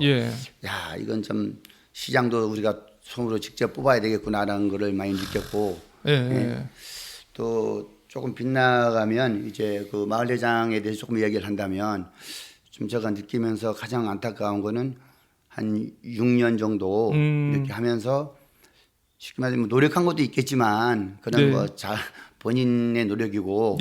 야 이건 좀 시장도 우리가 손으로 직접 뽑아야 되겠구나라는 거를 많이 느꼈고 또 조금 빗나가면 이제 그 마을회장에 대해서 조금 이야기를 한다면 좀 제가 느끼면서 가장 안타까운 거는 한 6년 정도 이렇게 하면서 쉽게 말하면 노력한 것도 있겠지만 그런 뭐 본인의 노력이고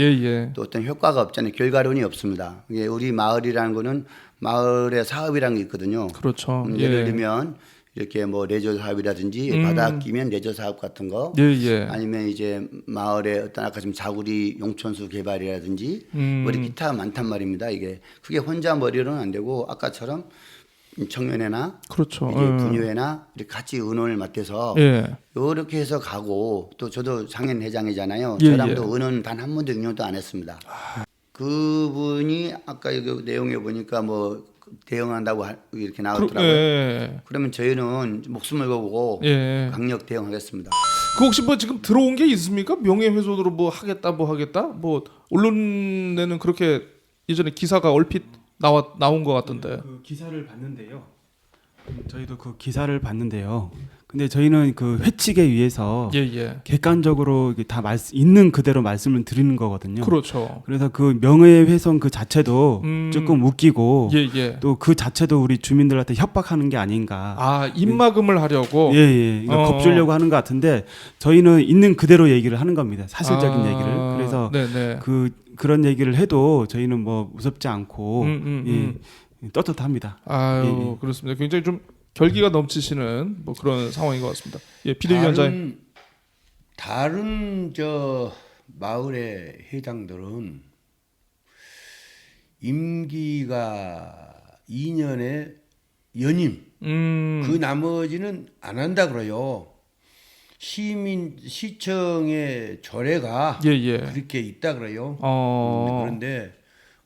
또 어떤 효과가 없잖아요. 결과론이 없습니다. 이게 우리 마을이라는 거는 마을의 사업이라는 게 있거든요. 그렇죠. 예를 들면 이렇게 뭐 레저 사업이라든지 바다 끼면 레저 사업 같은 거 예, 예. 아니면 이제 마을에 어떤 아까 지금 자구리 용천수 개발이라든지 뭐 이렇게 기타 많단 말입니다. 이게 그게 혼자 머리로는 안 되고 아까처럼 청년회나 그렇죠. 이제 분유회나 이렇게 같이 의논을 맡아서 예. 이렇게 해서 가고 또 저도 장애인 회장이잖아요. 예, 저랑도 예. 의논 단 한 번도 의논도 안 했습니다. 그분이 아까 여기 내용에 보니까 뭐 대응한다고 이렇게 나왔더라고요. 예. 그러면 저희는 목숨을 걸고 예. 강력 대응하겠습니다. 그 혹시 뭐 지금 들어온 게 있습니까? 명예훼손으로 뭐 하겠다 뭐 언론에는 그렇게 예전에 기사가 얼핏 나온 것 같던데. 그 기사를 봤는데요. 저희도 그 기사를 봤는데요. 근데 저희는 그 회칙에 의해서 예. 객관적으로 이게 다 있는 그대로 말씀을 드리는 거거든요. 그렇죠. 그래서 그 명예훼손 그 자체도 조금 웃기고 예. 또 그 자체도 우리 주민들한테 협박하는 게 아닌가. 아, 입막음을 하려고. 예. 이거 겁주려고 하는 것 같은데 저희는 있는 그대로 얘기를 하는 겁니다. 사실적인 얘기를. 그래서 네네. 그런 얘기를 해도 저희는 뭐 무섭지 않고 예, 떳떳합니다. 아유, 그렇습니다. 굉장히 좀 결기가 넘치시는 뭐 그런 상황인 것 같습니다. 예, 비대위원장님. 다른 저 마을의 회장들은 임기가 2년의 연임, 그 나머지는 안 한다 그래요. 시청의 조례가 예. 그렇게 있다 그래요. 그런데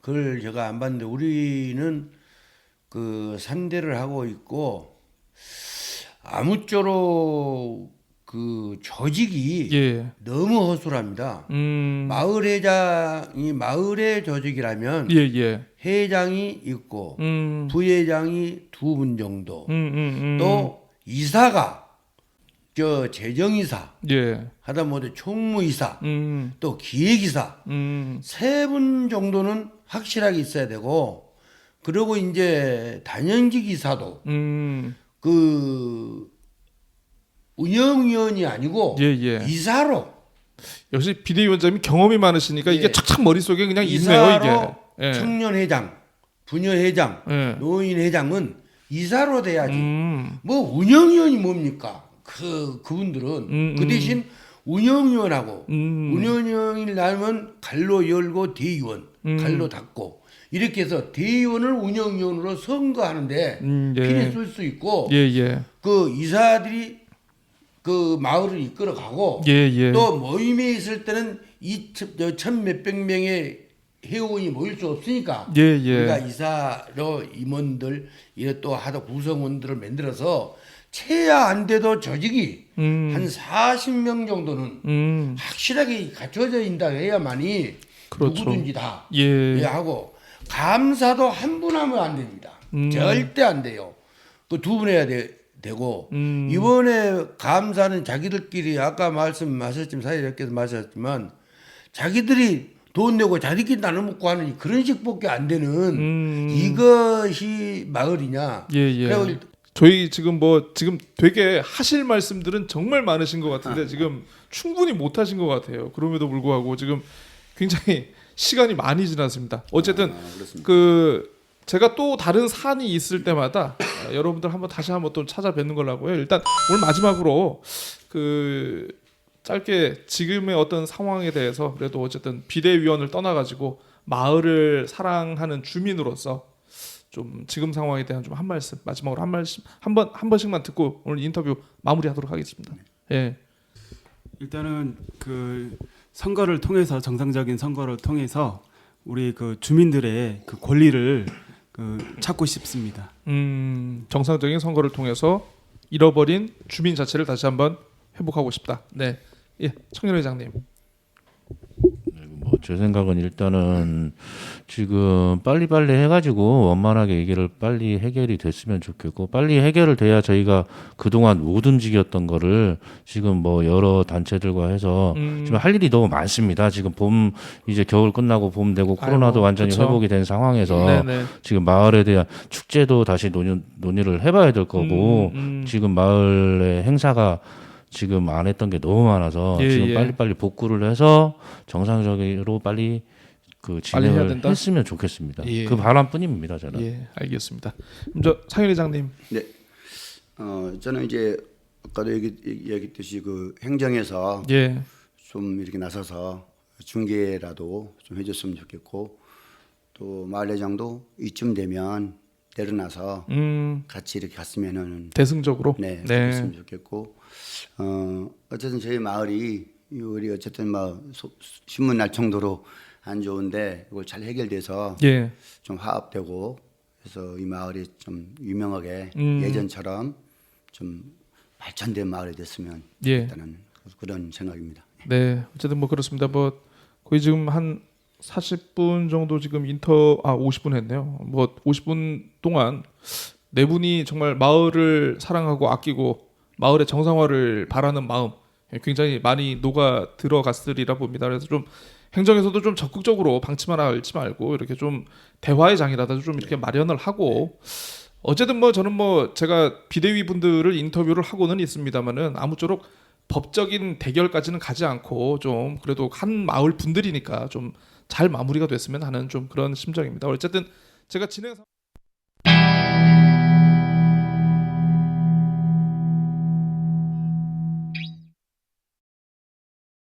그걸 제가 안 봤는데 우리는 그 상대를 하고 있고 아무쪼록 그 조직이 예. 너무 허술합니다. 마을 회장이 마을의 조직이라면 예. 회장이 있고 부회장이 2분 정도 또 이사가 저 재정이사 예. 하다못해 총무이사 또 기획이사 3분 정도는 확실하게 있어야 되고 그리고 이제 단연직 이사도 그 운영위원이 아니고 예. 이사로 역시 비대위원장님 경험이 많으시니까 이게 예. 착착 머릿속에 그냥 있네요, 이사로 이게. 예. 청년회장, 부녀회장, 예. 노인회장은 이사로 돼야지. 뭐 운영위원이 뭡니까? 그분들은 그 대신 운영위원하고 운영위원이 나면 갈로 열고 대의원, 갈로 닫고 이렇게 해서 대의원을 운영위원으로 선거하는데 필히 쓸 수 있고 예. 그 이사들이 그 마을을 이끌어가고 예. 또 모임에 있을 때는 1,000 몇백 명의 회원이 모일 수 없으니까 예. 우리가 이사로 임원들 이래 또 하다 구성원들을 만들어서 채야 안 돼도 조직이 한 40명 정도는 확실하게 갖춰져 있다 해야만이 그렇죠. 누구든지 다 예. 하고 감사도 한 분 하면 안 됩니다. 절대 안 돼요. 그 2분 해야 되고 이번에 감사는 자기들끼리 아까 말씀하셨지만 사회자께서 말씀하셨지만 자기들이 돈 내고 자기들끼리 나눠 먹고 하는 그런 식밖에 안 되는 이것이 마을이냐. 예. 저희 지금 되게 하실 말씀들은 정말 많으신 것 같은데 지금 충분히 못 하신 것 같아요. 그럼에도 불구하고 지금 굉장히 시간이 많이 지났습니다. 어쨌든 제가 또 다른 사안이 있을 때마다 여러분들 다시 한번 또 찾아뵙는 걸로 하고요. 일단 오늘 마지막으로 짧게 지금의 어떤 상황에 대해서 그래도 어쨌든 비대위원을 떠나가지고 마을을 사랑하는 주민으로서 좀 지금 상황에 대한 좀 한 말씀 마지막으로 한 번씩만 듣고 오늘 인터뷰 마무리하도록 하겠습니다. 예. 일단은 그 선거를 통해서 정상적인 선거를 통해서 우리 그 주민들의 그 권리를 찾고 싶습니다. 정상적인 선거를 통해서 잃어버린 주민 자체를 다시 한번 회복하고 싶다. 네, 예, 청년회장님. 제 생각은 일단은 지금 빨리빨리 해가지고 원만하게 이게 빨리 해결이 됐으면 좋겠고 빨리 해결을 돼야 저희가 그동안 못 움직였던 거를 지금 뭐 여러 단체들과 해서 지금 할 일이 너무 많습니다. 지금 이제 겨울 끝나고 봄 되고 코로나도 완전히 그쵸. 회복이 된 상황에서 네네. 지금 마을에 대한 축제도 다시 논의를 해봐야 될 거고 지금 마을의 행사가 지금 안 했던 게 너무 많아서 지금 빨리빨리 복구를 해서 정상적으로 빨리 진행을 했으면 좋겠습니다. 그 바람뿐입니다, 저는. 예, 알겠습니다. 그럼 상현 회장님. 네. 저는 이제 아까도 얘기했듯이 그 행정에서 예. 좀 이렇게 나서서 중개라도 좀 해줬으면 좋겠고 또 마을회장도 이쯤 되면 내려놔서 같이 이렇게 갔으면은 대승적으로. 네, 네. 그랬으면 좋겠고 어쨌든 저희 마을이 우리 어쨌든 뭐 신문 날 정도로 안 좋은데 이걸 잘 해결돼서 예. 좀 화합되고 그래서 이 마을이 좀 유명하게 예전처럼 좀 발전된 마을이 됐으면 예. 좋겠다는 그런 생각입니다. 네, 어쨌든 뭐 그렇습니다. 뭐 거의 지금 한 40분 정도 지금 50분 했네요. 뭐 50분 동안 네 분이 정말 마을을 사랑하고 아끼고 마을의 정상화를 바라는 마음 굉장히 많이 녹아 들어갔으리라 봅니다. 그래서 좀 행정에서도 좀 적극적으로 방치만 앓지 말고 이렇게 좀 대화의 장이라도 좀 이렇게 마련을 하고 어쨌든 뭐 저는 뭐 제가 비대위 분들을 인터뷰를 하고는 있습니다만은 아무쪼록 법적인 대결까지는 가지 않고 좀 그래도 한 마을 분들이니까 좀 잘 마무리가 됐으면 하는 좀 그런 심정입니다. 어쨌든 제가 진행